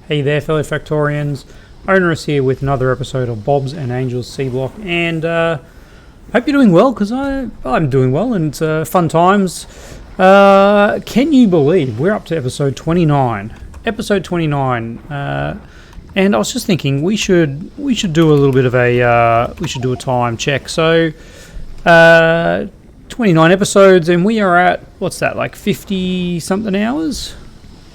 Hey there, fellow Factorians. Onerous here with another episode of Bob's and Angel's Seablock, and hope you're doing well, because I'm doing well, and it's fun times. Can you believe we're up to episode 29? Episode 29, and I was just thinking we should do a little bit of a we should do a time check. So 29 episodes, and we are at, what's that, like 50 something hours?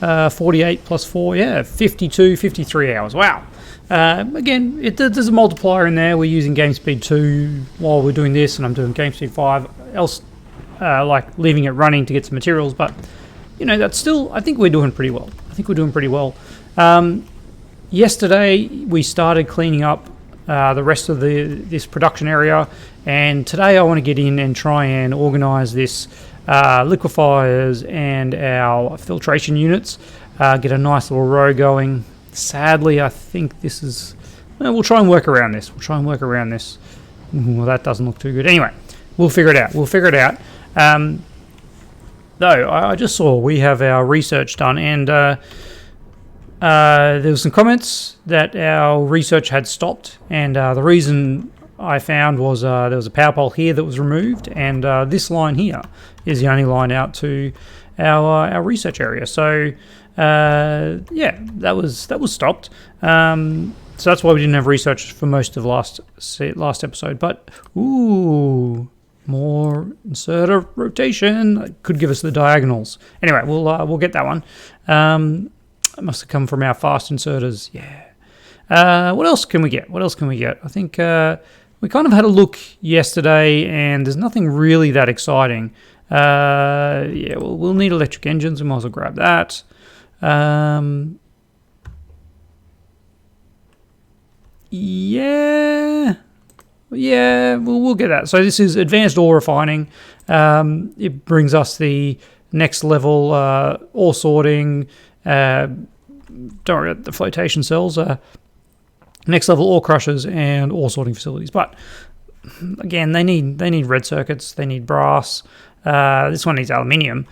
48 plus 4, yeah, 52, 53 hours. Wow. Again, there's a multiplier in there. We're using game speed 2 while we're doing this, and I'm doing game speed 5, else like leaving it running to get some materials, but you know, that's still, I think we're doing pretty well. Yesterday we started cleaning up the rest of this production area, and today I want to get in and try and organize this liquefiers and our filtration units, get a nice little row going. Sadly, I think this is, we'll try and work around this. Well, that doesn't look too good. Anyway, we'll figure it out. Though I just saw we have our research done, and there was some comments that our research had stopped, and the reason I found was there was a power pole here that was removed, and this line here is the only line out to our research area. So yeah, that was stopped. So that's why we didn't have research for most of last episode. But ooh, more inserter rotation could give us the diagonals. Anyway, we'll get that one. It must have come from our fast inserters. Yeah. What else can we get? I think we kind of had a look yesterday, and there's nothing really that exciting. Yeah, we'll need electric engines. We might as well grab that. Yeah, we'll get that. So this is advanced ore refining. It brings us the next level ore sorting. Don't worry about the flotation cells. Next level ore crushers and ore sorting facilities. But again, they need red circuits. They need brass. This one needs aluminium.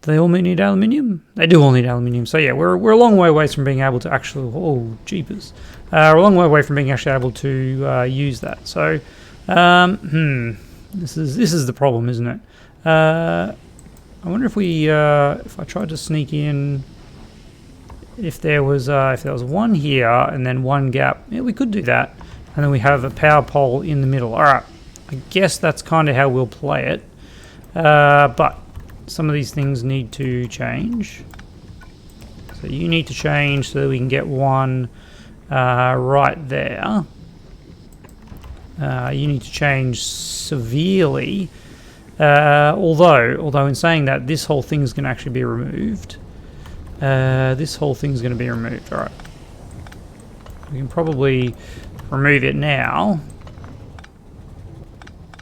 Do they all need aluminium? They do all need aluminium. So yeah, we're a long way away from being able to actually. Oh, jeepers! We're a long way away from being actually able to use that. So, this is the problem, isn't it? I wonder if if I tried to sneak in. If there was one here and then one gap, yeah, we could do that, and then we have a power pole in the middle. All right, I guess that's kind of how we'll play it. But some of these things need to change. So you need to change so that we can get one right there. You need to change severely. Although in saying that, this whole thing is going to actually be removed. This whole thing's going to be removed. All right, we can probably remove it now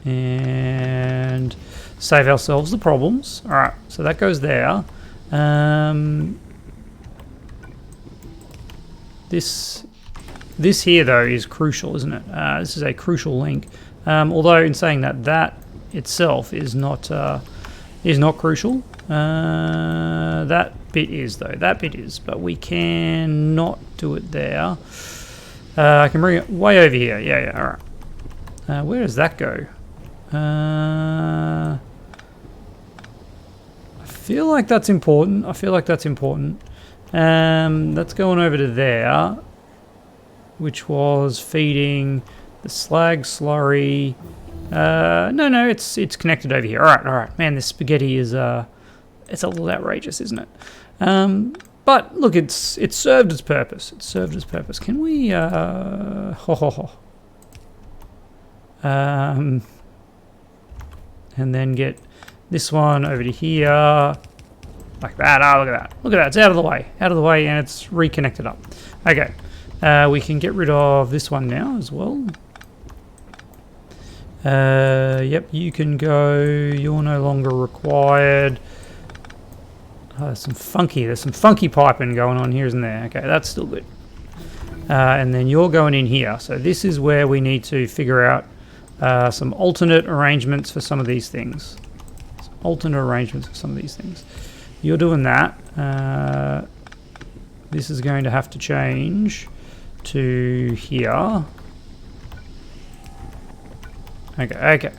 and save ourselves the problems. All right, so that goes there. This here though is crucial, isn't it? This is a crucial link. Although in saying that, that itself is not crucial. That bit is, though. That bit is, but we can not do it there. I can bring it way over here. Yeah, all right. Where does that go? I feel like that's important. That's going over to there, which was feeding the slag slurry. No, it's connected over here. All right. Man, this spaghetti is it's a little outrageous, isn't it? But look, it's served its purpose. Can we and then get this one over to here like that. Look at that. It's out of the way, and it's reconnected up. Okay, we can get rid of this one now as well. Yep, you can go. You're no longer required. There's some funky piping going on here, isn't there? Okay, that's still good. And then you're going in here. So this is where we need to figure out some alternate arrangements for some of these things. You're doing that. this is going to have to change to here. Okay.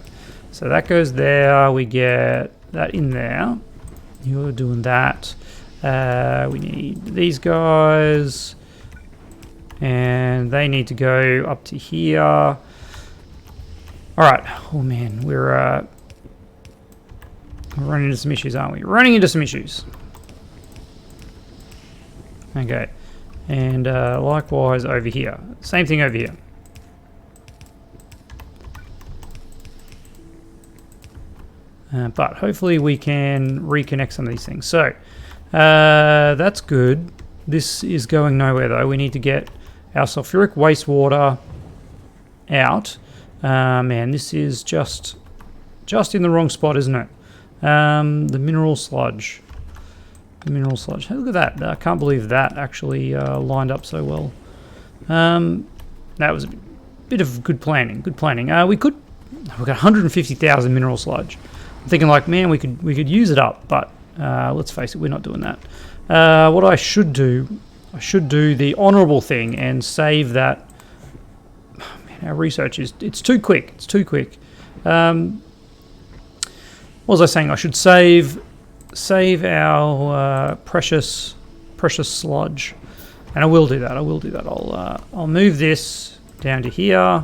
So that goes there. We get that in there. You're doing that. We need these guys. And they need to go up to here. Alright. Oh man, we're running into some issues, aren't we? Running into some issues. Okay. And likewise over here. Same thing over here. But hopefully we can reconnect some of these things. So, that's good. This is going nowhere though. We need to get our sulfuric wastewater out. Man, this is just in the wrong spot, isn't it? The mineral sludge. The mineral sludge. Hey, look at that. I can't believe that actually lined up so well. That was a bit of good planning. Good planning. We've got 150,000 mineral sludge. I'm thinking like, man, we could use it up, but let's face it, we're not doing that. What I should do the honourable thing and save that. Oh, man, our research it's too quick. It's too quick. What was I saying? I should save our precious sludge, and I will do that. I'll move this down to here.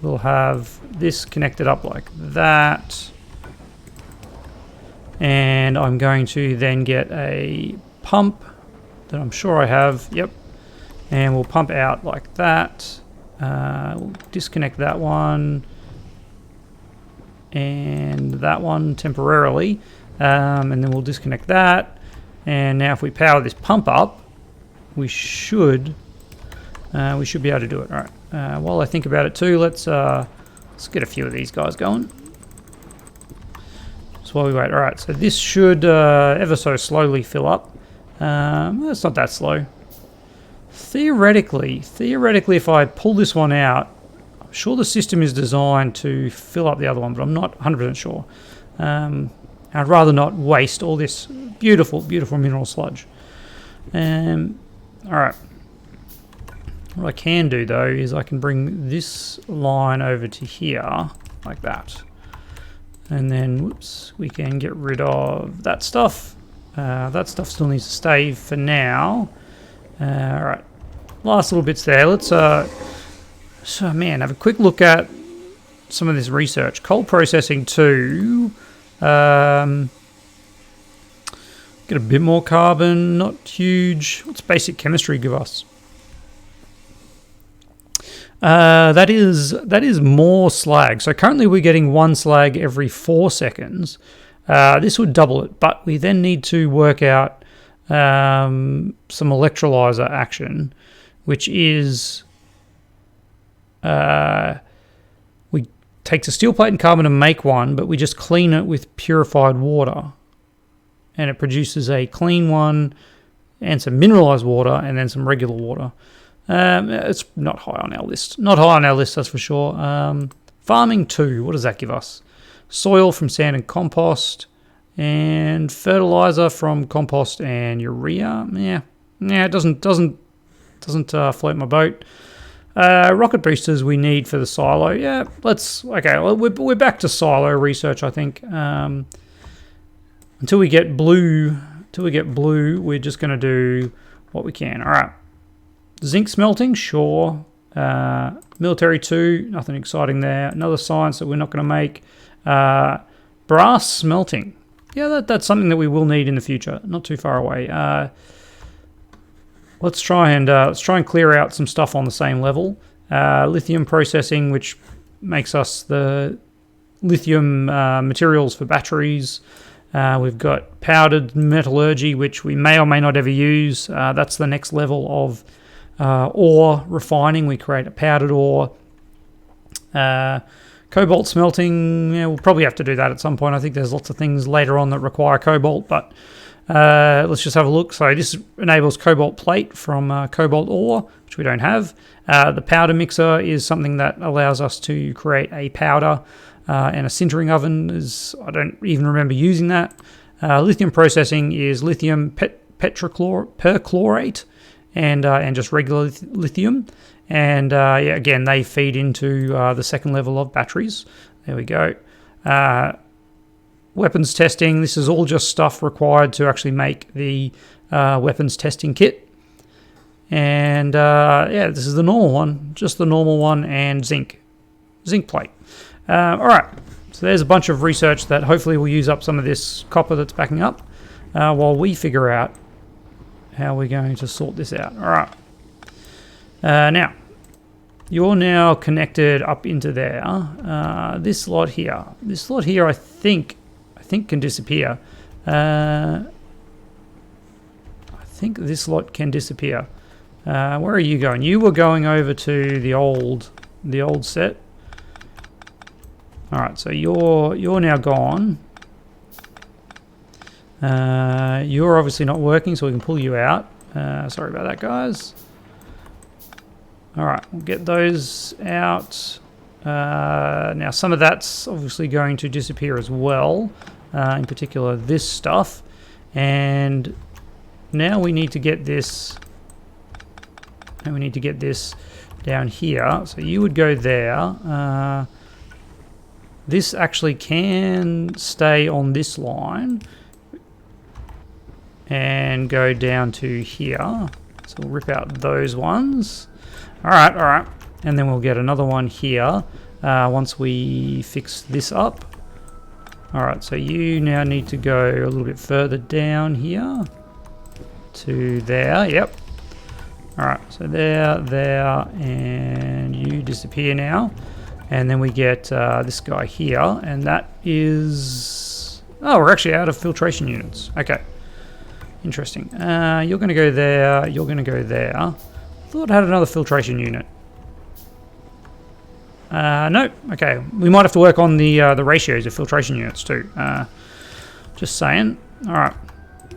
We'll have this connected up like that. And I'm going to then get a pump that I'm sure I have. Yep. And we'll pump out like that. We'll disconnect that one. And that one temporarily. And then we'll disconnect that. And now if we power this pump up, we should be able to do it. All right. While I think about it too, let's get a few of these guys going. Just while we wait. All right, so this should ever so slowly fill up. It's not that slow. Theoretically, if I pull this one out, I'm sure the system is designed to fill up the other one, but I'm not 100% sure. I'd rather not waste all this beautiful mineral sludge. All right. What I can do though is I can bring this line over to here like that, and then whoops, we can get rid of that stuff. That stuff still needs to stay for now. All right, last little bits there. Let's so man, have a quick look at some of this research. Coal processing too. Get a bit more carbon, not huge. What's basic chemistry give us? That is more slag. So currently we're getting 1 slag every 4 seconds. This would double it, but we then need to work out some electrolyzer action, which is we take the steel plate and carbon to make one, but we just clean it with purified water, and it produces a clean one and some mineralized water and then some regular water. It's not high on our list. Not high on our list, that's for sure. Farming 2, what does that give us? Soil from sand and compost, and fertilizer from compost and urea. Yeah, it doesn't float my boat. Rocket boosters we need for the silo. Yeah, we're back to silo research, I think. Until we get blue, we're just going to do what we can. All right. Zinc smelting, sure. Military 2, nothing exciting there. Another science that we're not going to make. Brass smelting. Yeah, that's something that we will need in the future. Not too far away. Let's try and clear out some stuff on the same level. Lithium processing, which makes us the lithium materials for batteries. We've got powdered metallurgy, which we may or may not ever use. That's the next level of ore refining. We create a powdered ore. Cobalt smelting, yeah, we'll probably have to do that at some point. I think there's lots of things later on that require cobalt, but let's just have a look. So this enables cobalt plate from cobalt ore, which we don't have. The powder mixer is something that allows us to create a powder, and a sintering oven I don't even remember using that. Lithium processing is lithium, perchlorate and just regular lithium. And yeah, again, they feed into the second level of batteries. There we go. Weapons testing. This is all just stuff required to actually make the weapons testing kit. And yeah, this is the normal one, just the normal one, and zinc plate. All right, so there's a bunch of research that hopefully will use up some of this copper that's backing up while we figure out how we're going to sort this out. All right, now you're now connected up into there. This slot here, I think can disappear. I think this slot can disappear. Where are you going? You were going over to the old set. All right, so you're now gone. You're obviously not working, so we can pull you out. Sorry about that, guys. All right, we'll get those out. Now, some of that's obviously going to disappear as well. In particular, this stuff. And now we need to get this. And we need to get this down here. So you would go there. This actually can stay on this line and go down to here. So we'll rip out those ones. All right. And then we'll get another one here once we fix this up. All right, so you now need to go a little bit further down here to there. Yep. All right, so there, and you disappear now. And then we get this guy here, and that is... Oh, we're actually out of filtration units. Okay, interesting. You're going to go there, you're going to go there. I thought I had another filtration unit. Nope. Okay, we might have to work on the ratios of filtration units too. Just saying. All right,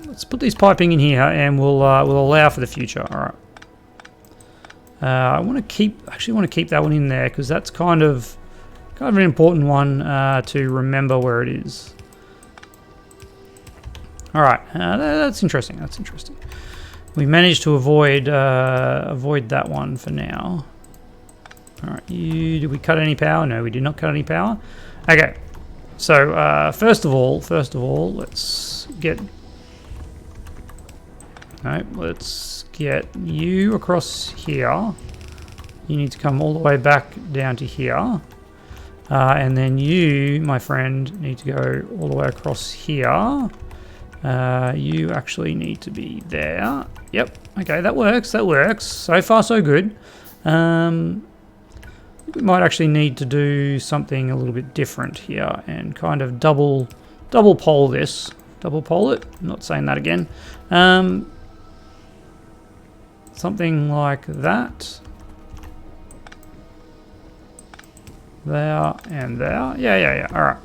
let's put these piping in here, and we'll allow for the future. All right. I want to keep that one in there because that's kind of an important one to remember where it is. All right, that's interesting. That's interesting. We managed to avoid that one for now. All right, did we cut any power? No, we did not cut any power. Okay, so first of all, let's get you across here. You need to come all the way back down to here, and then you, my friend, need to go all the way across here. You actually need to be there. Yep. Okay, that works. So far, so good. We might actually need to do something a little bit different here and kind of double pole this. Double pole it. I'm not saying that again. Something like that. There and there. Yeah. All right.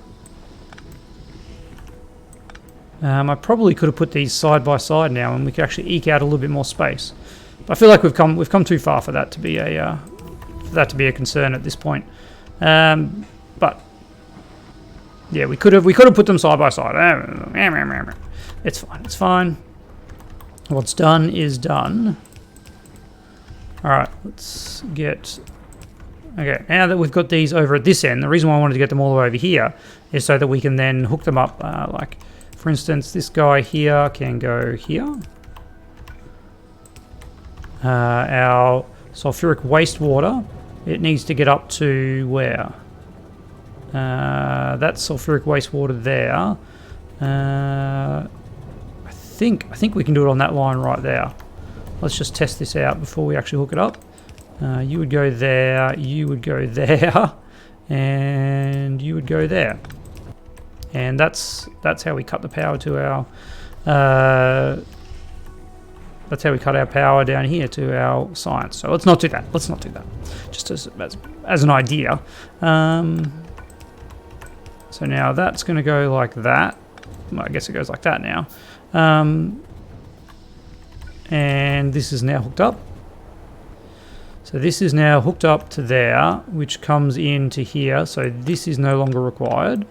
I probably could have put these side by side now, and we could actually eke out a little bit more space. But I feel like we've come too far for that to be a concern at this point. But yeah, we could have put them side by side. It's fine. What's done is done. All right, let's get... Okay, now that we've got these over at this end, the reason why I wanted to get them all the way over here is so that we can then hook them up. Like, for instance, this guy here can go here. Our sulfuric wastewater, it needs to get up to where? That's sulfuric wastewater there. I think we can do it on that line right there. Let's just test this out before we actually hook it up. You would go there, you would go there, and you would go there. And that's how we cut the power to our... that's how we cut our power down here to our science. So let's not do that. Just as an idea. So now that's going to go like that. Well, I guess it goes like that now. And this is now hooked up. So this is now hooked up to there, which comes into here. So this is no longer required.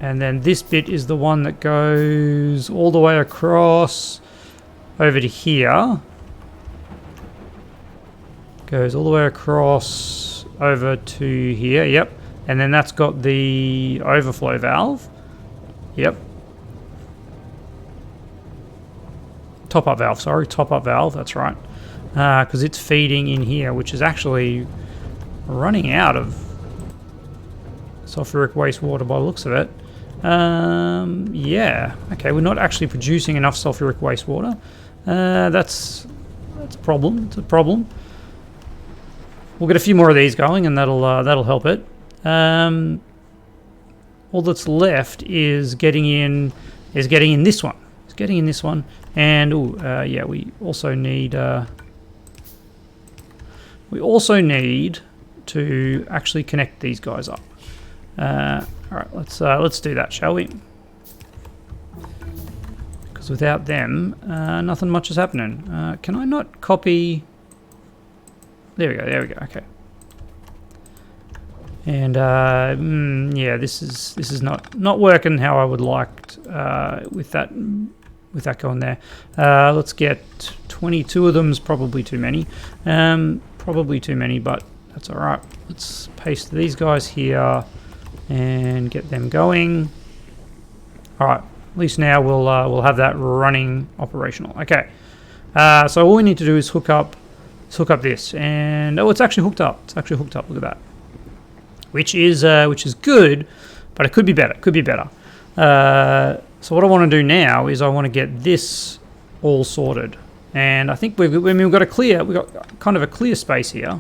And then this bit is the one that goes all the way across over to here. Goes all the way across over to here, yep. And then that's got the overflow valve. Yep. Top-up valve, sorry, top-up valve, that's right. Because it's feeding in here, which is actually running out of sulfuric wastewater by the looks of it. Yeah, okay, we're not actually producing enough sulfuric wastewater. That's a problem. It's a problem. We'll get a few more of these going, and that'll help it. All that's left is getting in this one. It's getting in this one, and yeah, we also need to actually connect these guys up. All right, let's do that, shall we? Because without them, nothing much is happening. Can I not copy? There we go. There we go. Okay. And yeah, this is not working how I would like with that going there. Let's get 22 of them. Is probably too many. Probably too many, but that's all right. Let's paste these guys here and get them going. All right. At least now we'll have that running operational. Okay. So all we need to do is hook up this, and oh, it's actually hooked up. It's actually hooked up. Look at that. Which is good, but it could be better. Could be better. So what I want to do now is I want to get this all sorted, and I think we've got kind of a clear space here.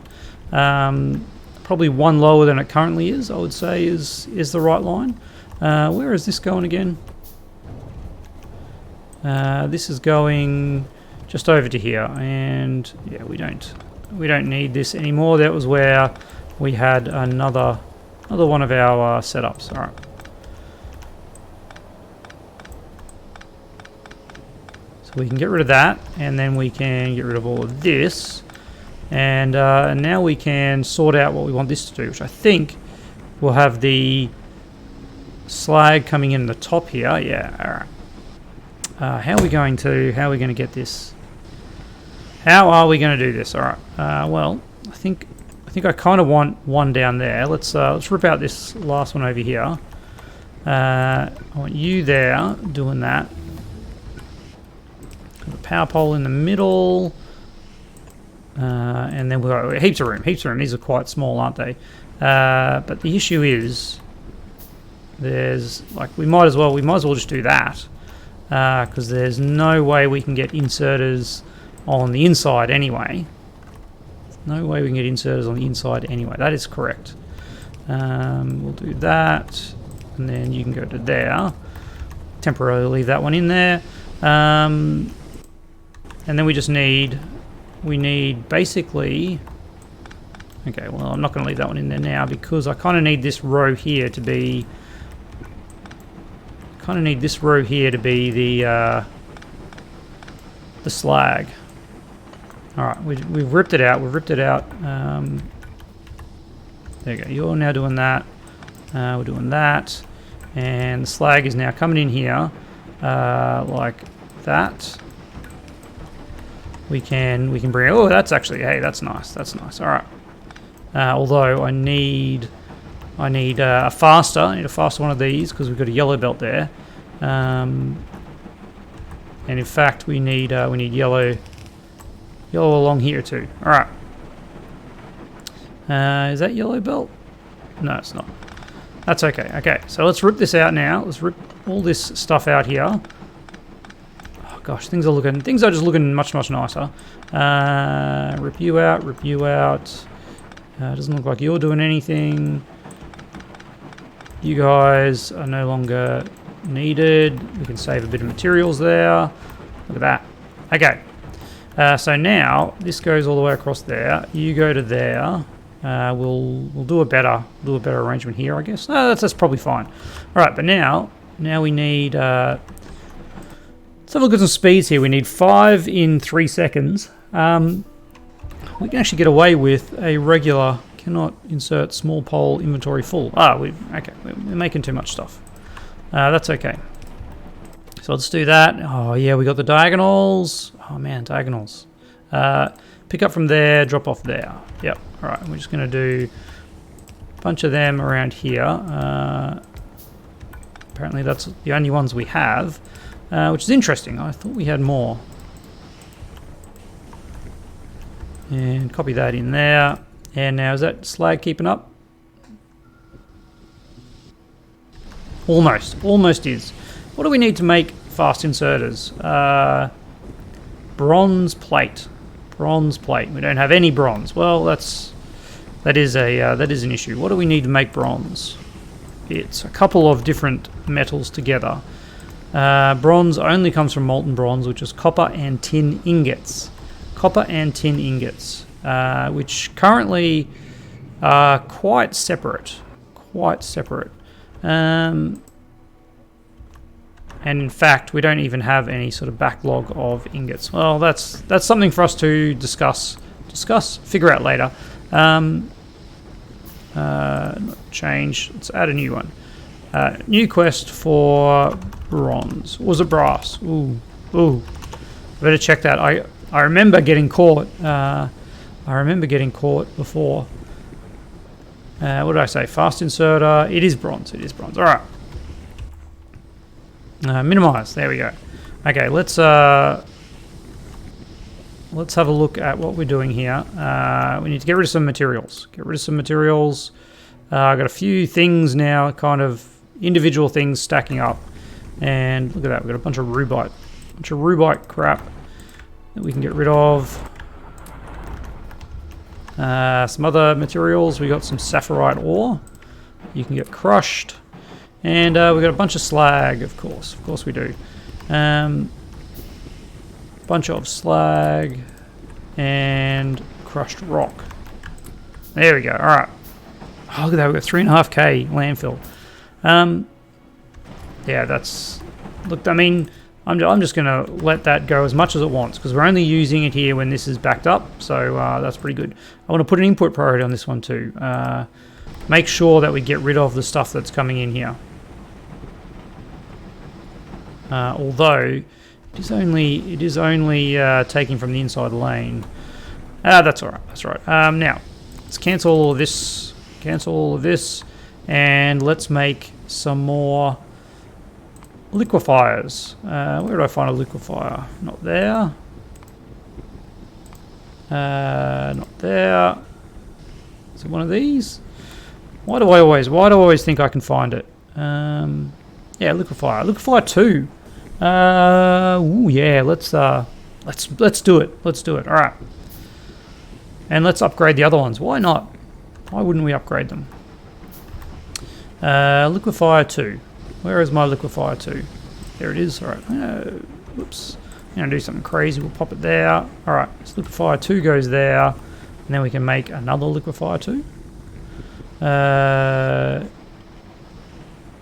Probably one lower than it currently is. I would say is the right line. Where is this going again? This is going just over to here, and yeah, we don't need this anymore. That was where we had another one of our setups. All right. So we can get rid of that, and then we can get rid of all of this, and now we can sort out what we want this to do, which I think will have the slag coming in the top here. Yeah. All right. How are we going to get this? How are we going to do this? All right. Well, I think I kind of want one down there. Let's rip out this last one over here. I want you there doing that. Got a power pole in the middle, and then we've got heaps of room. These are quite small, aren't they? But the issue is, there's we might as well just do that, because there's no way we can get inserters on the inside anyway. No way we can get inserters on the inside anyway. That is correct. We'll do that, and then you can go to there. Temporarily leave that one in there, and then we need basically. Okay, well, I'm not going to leave that one in there now because I kind of need this row here to be. The slag. All right, we've ripped it out. There you go. You're now doing that. We're doing that, and the slag is now coming in here, like that. We can bring. Oh, that's actually. Hey, that's nice. That's nice. All right. Although I need a faster. I need a faster one of these because we've got a yellow belt there. And in fact, we need yellow along here too. All right. Is that yellow belt? No, it's not. That's okay. Okay, so let's rip this out now. Let's rip all this stuff out here. Oh gosh, things are just looking much nicer. Rip you out. Doesn't look like you're doing anything. You guys are no longer needed. We can save a bit of materials there. Look at that. Okay. So now this goes all the way across there. You go to there. We'll do a better arrangement here, I guess. No, that's probably fine. All right, but now we need. Let's have a look at some speeds here. We need 5 in 3 seconds. We can actually get away with a regular. Cannot insert small pole inventory full. We're making too much stuff. That's okay. So let's do that. Oh yeah, we got the diagonals. Oh man, diagonals. Pick up from there, drop off there. Yep. All right, we're just going to do a bunch of them around here. Apparently that's the only ones we have, which is interesting. I thought we had more. And copy that in there. And now is that slag keeping up? Almost is. What do we need to make fast inserters? Bronze plate. Bronze plate. We don't have any bronze. Well, that is an issue. What do we need to make bronze? It's a couple of different metals together. Bronze only comes from molten bronze, which is copper and tin ingots. Copper and tin ingots, which currently are quite separate. And in fact, we don't even have any sort of backlog of ingots. Well, that's something for us to discuss, figure out later. Not change. Let's add a new one. New quest for bronze. Or was it brass? Ooh. Better check that. I remember getting caught. I remember getting caught before. What did I say? Fast inserter. It is bronze. All right. Minimize. There we go. Okay, let's have a look at what we're doing here. We need to get rid of some materials. I've got a few things now, kind of individual things stacking up. And look at that. We've got a bunch of rubite crap that we can get rid of. Some other materials. We got some sapphirite ore. You can get crushed. And we've got a bunch of slag, of course. Of course we do. Bunch of slag and crushed rock. There we go. All right. Oh, look at that. We've got 3.5k landfill. Yeah, that's... Look, I mean, I'm just going to let that go as much as it wants because we're only using it here when this is backed up. So that's pretty good. I want to put an input priority on this one too. Make sure that we get rid of the stuff that's coming in here. Although it is only taking from the inside lane. That's all right. That's right. Now let's cancel all of this. And let's make some more liquifiers. Where do I find a liquifier? Not there. Not there. Is it one of these? Why do I always think I can find it? Yeah, liquifier. Liquifier 2. Ooh, yeah, let's do it. All right. And let's upgrade the other ones. Why not? Why wouldn't we upgrade them? Liquifier 2. Where is my liquifier 2? There it is. All right. Whoops. I'm going to do something crazy. We'll pop it there. All right. So liquifier 2 goes there. And then we can make another liquifier 2.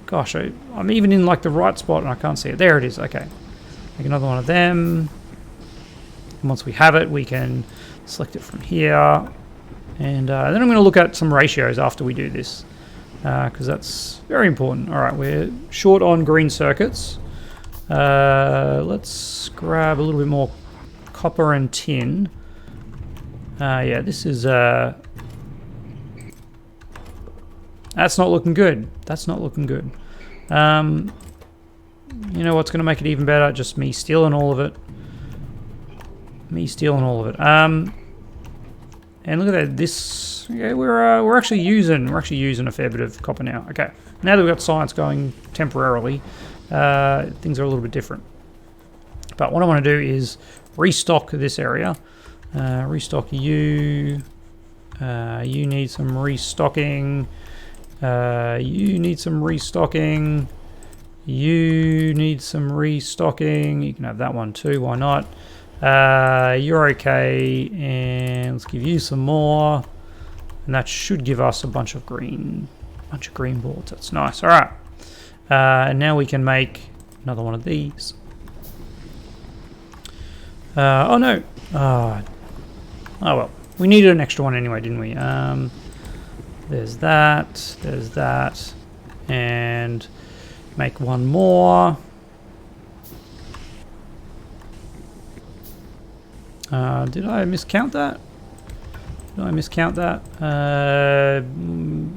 Gosh, I'm even in like the right spot and I can't see it. There it is. Okay. Make another one of them. And once we have it, we can select it from here. And then I'm going to look at some ratios after we do this. Because that's very important. All right, we're short on green circuits. Let's grab a little bit more copper and tin. Yeah, this is... That's not looking good. You know what's going to make it even better? Just me stealing all of it. And look at that. This, okay, we're actually using a fair bit of copper now. Okay, now that we've got science going temporarily, things are a little bit different. But what I want to do is restock this area. Restock you. You need some restocking. You need some restocking. You need some restocking. You can have that one too. Why not? You're okay, and let's give you some more, and that should give us a bunch of green boards. That's nice. All right, and now we can make another one of these. Oh no! Oh well, we needed an extra one anyway, didn't we? There's that, and Make one more. Did I miscount that? Did I miscount that?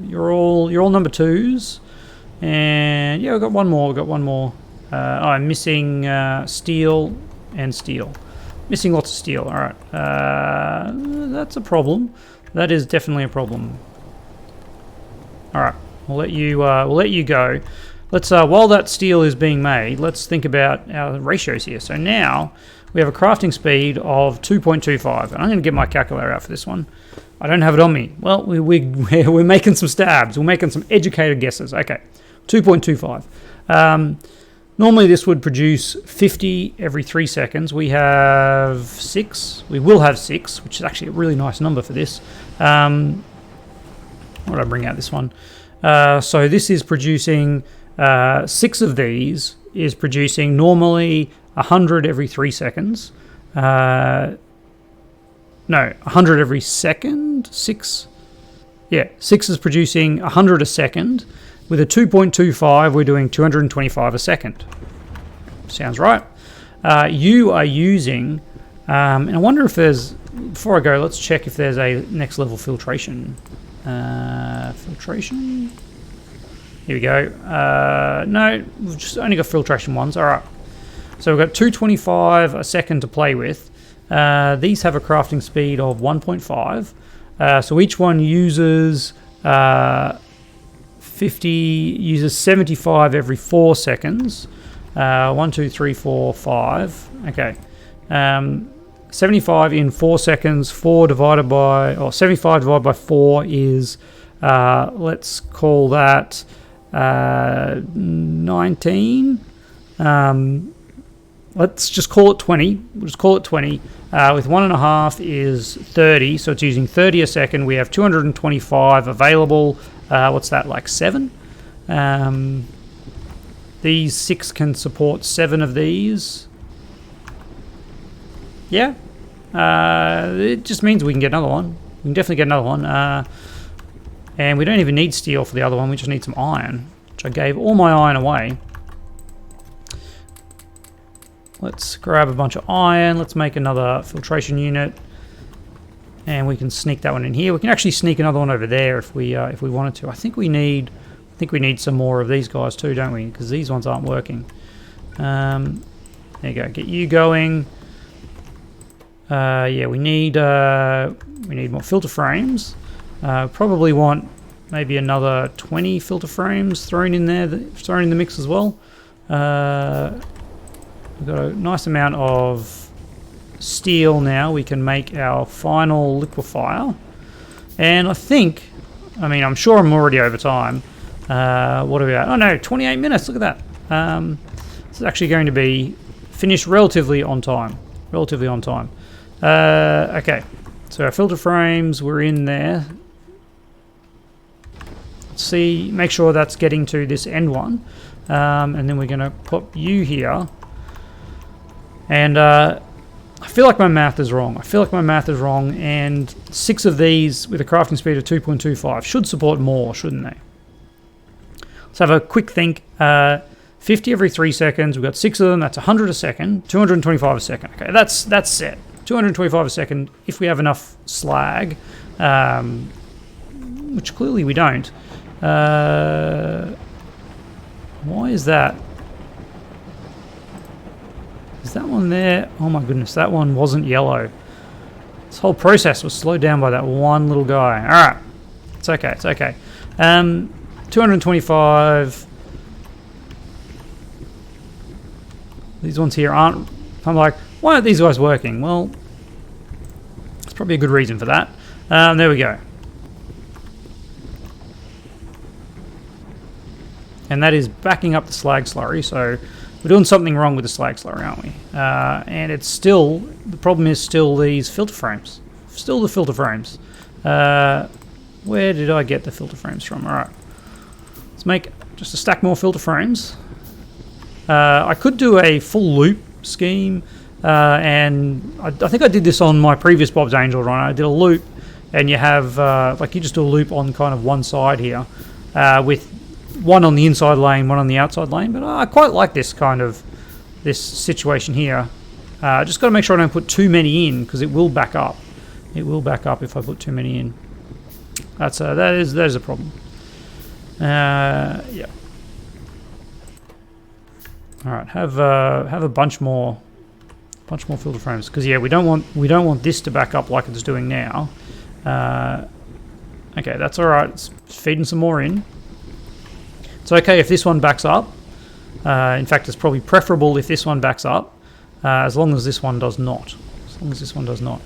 You're all number 2s, and yeah, we've got one more. Oh, I'm missing steel and steel. Missing lots of steel. All right, that's a problem. That is definitely a problem. All right, we'll let you go. Let's while that steel is being made, let's think about our ratios here. So now we have a crafting speed of 2.25, and I'm going to get my calculator out for this one. I don't have it on me. Well, we're making some stabs. We're making some educated guesses. Okay, 2.25. Normally this would produce 50 every 3 seconds. We have 6. We will have 6, which is actually a really nice number for this. Why did I bring out this one? So this is producing 6 of these is producing normally 100 every 3 seconds. No, 100 every second. 6. Yeah, 6 is producing 100 a second. With a 2.25, we're doing 225 a second. Sounds right. You are using, and I wonder if there's, before I go, let's check if there's a next level filtration. Filtration. Here we go. No, we've just only got filtration ones. All right. So we've got 225 a second to play with. These have a crafting speed of 1.5. So each one uses 75 every 4 seconds. 1, 2, 3, 4, 5. Okay. 75 in 4 seconds. 75 divided by 4 is, let's call that 19. Let's just call it 20. We'll just call it 20. With 1.5 is 30, so it's using 30 a second. We have 225 available. What's that, like 7? These 6 can support 7 of these. Yeah. It just means we can get another one. We can definitely get another one. And we don't even need steel for the other one. We just need some iron, which I gave all my iron away. Let's grab a bunch of iron. Let's make another filtration unit. And we can sneak that one in here. We can actually sneak another one over there if we wanted to. I think we need some more of these guys too, don't we? Because these ones aren't working. There you go. Get you going. Yeah, we need more filter frames. Probably want maybe another 20 filter frames thrown in there, thrown in the mix as well. We've got a nice amount of steel now. We can make our final liquefier. And I mean, I'm sure I'm already over time. What are we at? Oh no, 28 minutes, look at that. It's actually going to be finished relatively on time. Okay, so our filter frames were in there. Let's see, make sure that's getting to this end one. And then we're going to put you here. And I feel like my math is wrong. And 6 of these with a crafting speed of 2.25 should support more, shouldn't they? Let's have a quick think. 50 every 3 seconds. We've got 6 of them. That's 100 a second. 225 a second. Okay, that's set. 225 a second if we have enough slag, which clearly we don't. Why is that? Is that one there? Oh my goodness, that one wasn't yellow. This whole process was slowed down by that one little guy. Alright. It's okay. 225. These ones here aren't... I'm like, why aren't these guys working? Well, there's probably a good reason for that. There we go. And that is backing up the slag slurry, so we're doing something wrong with the slag slurry, aren't we? And it's still, the problem is still these filter frames. Still the filter frames. Where did I get the filter frames from? Alright. Let's make just a stack more filter frames. I could do a full loop scheme, and I think I did this on my previous Bob's Angel run. I did a loop, and you have, like you just do a loop on kind of one side here, with one on the inside lane, one on the outside lane. But I quite like this situation here. Just got to make sure I don't put too many in, because it will back up. It will back up if I put too many in. That is a problem. Yeah. All right, have a bunch more filter frames, because yeah, we don't want this to back up like it's doing now. Okay, that's all right. It's feeding some more in. It's okay if this one backs up. In fact, it's probably preferable if this one backs up, as long as this one does not. As long as this one does not.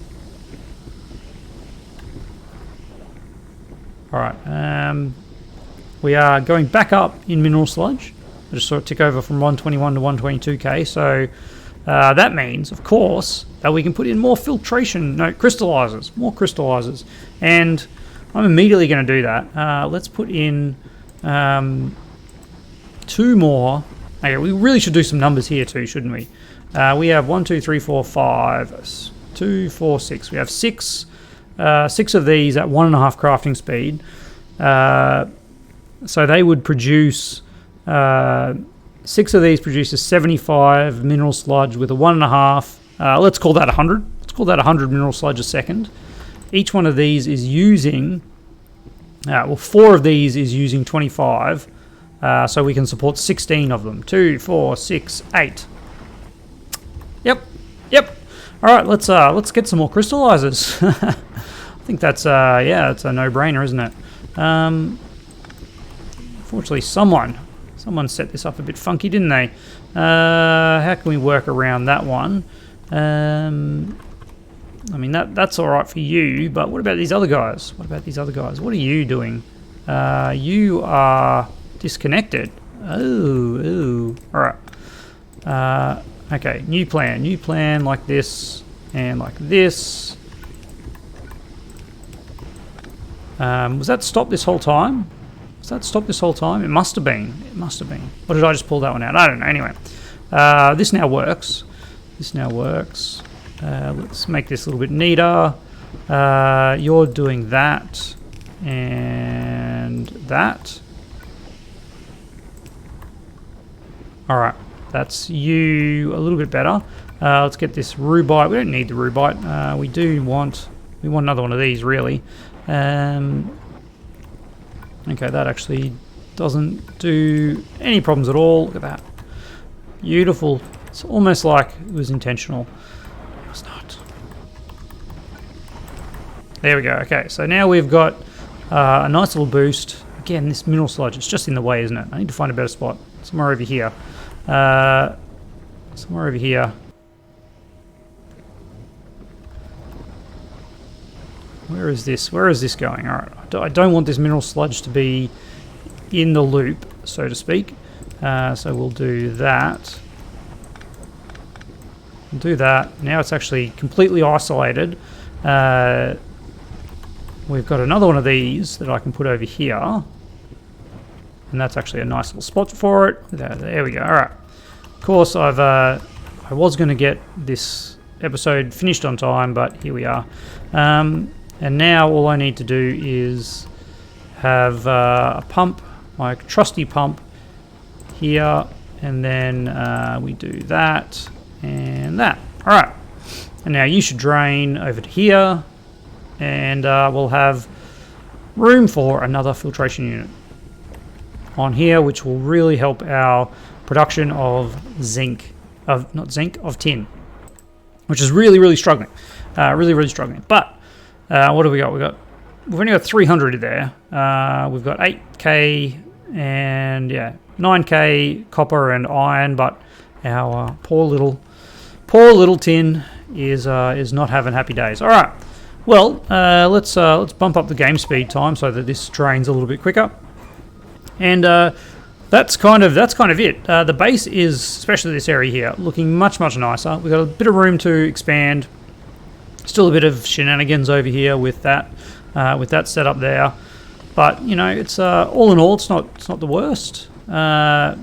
All right. We are going back up in mineral sludge. I just saw it tick over from 121 to 122k. So that means, of course, that we can put in more crystallizers, more crystallizers, and I'm immediately going to do that. Let's put in 2 more. Okay, we really should do some numbers here too, shouldn't we? We have 1, 2, 3, 4, 5, 2, 4, 6. We have 6 of these at 1.5 crafting speed. So they would produce 6 of these produces 75 mineral sludge with a 1.5. Let's call that 100. Let's call that 100 mineral sludge a second. Each one of these is using, 4 of these is using 25. So we can support 16 of them. 2, 4, 6, 8. Yep. All right, let's get some more crystallizers. I think that's it's a no-brainer, isn't it? Unfortunately, someone set this up a bit funky, didn't they? How can we work around that one? I mean, that's all right for you, but what about these other guys? What are you doing? You are disconnected. Oh, all right. Okay, new plan like this and like this. Was that stopped this whole time? It must have been. Or did I just pull that one out? I don't know. Anyway, this now works. Let's make this a little bit neater. You're doing that and that. All right, that's you a little bit better. Let's get this rubite. We don't need the rubite. We want another one of these, really. Okay, that actually doesn't do any problems at all. Look at that. Beautiful. It's almost like it was intentional. It's not. There we go. Okay, so now we've got a nice little boost. Again, this mineral sludge, it's just in the way, isn't it? I need to find a better spot. Somewhere over here. Where is this going? All right, I don't want this mineral sludge to be in the loop, so to speak. So we'll do that. Now it's actually completely isolated. We've got another one of these that I can put over here. And that's actually a nice little spot for it. There we go. All right. Of course, I was going to get this episode finished on time, but here we are. And now all I need to do is have a pump, my trusty pump here, and then we do that and that. All right. And now you should drain over to here, and we'll have room for another filtration unit on here, which will really help our production of of tin, which is really struggling, really struggling. But what do we got? We've only got 300 there. We've got 8k and 9k copper and iron, but our poor little tin is not having happy days. All right. Well, let's bump up the game speed time so that this drains a little bit quicker. And that's kind of it. The base is, especially this area here, looking much nicer. We've got a bit of room to expand. Still a bit of shenanigans over here with that setup there, but you know, it's all in all, it's not the worst. Not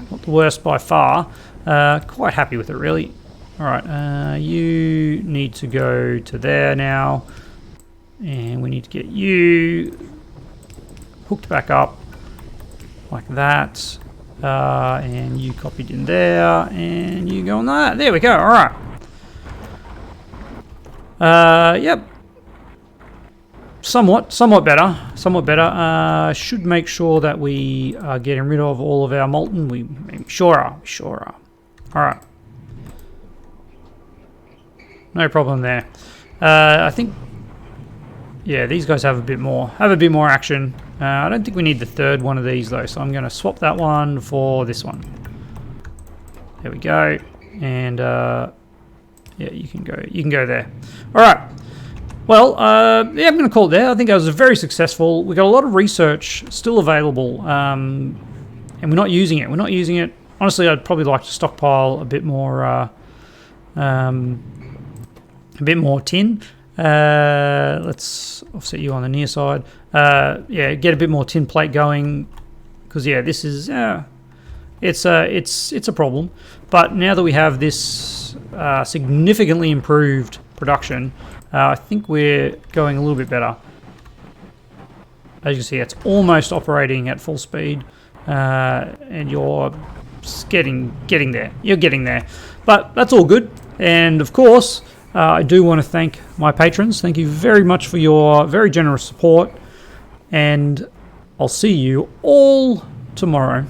the worst by far. Quite happy with it, really. All right, you need to go to there now, and we need to get you hooked back up like that. And you copied in there, and you go on that. There we go. All right. Yep. Somewhat better. Should make sure that we are getting rid of all of our molten. We sure are. All right. No problem there. I think, yeah, these guys have a bit more action. I don't think we need the third one of these though, so I'm going to swap that one for this one. There we go. And yeah, you can go there. All right. Well, yeah, I'm going to call it there. I think I was very successful. We got a lot of research still available, and we're not using it. Honestly, I'd probably like to stockpile a bit more tin. Let's offset you on the near side. Yeah, get a bit more tin plate going, because yeah, this is it's a problem. But now that we have this significantly improved production, I think we're going a little bit better. As you can see, it's almost operating at full speed, and you're getting there. You're getting there, but that's all good. And of course, I do want to thank my patrons. Thank you very much for your very generous support, and I'll see you all tomorrow.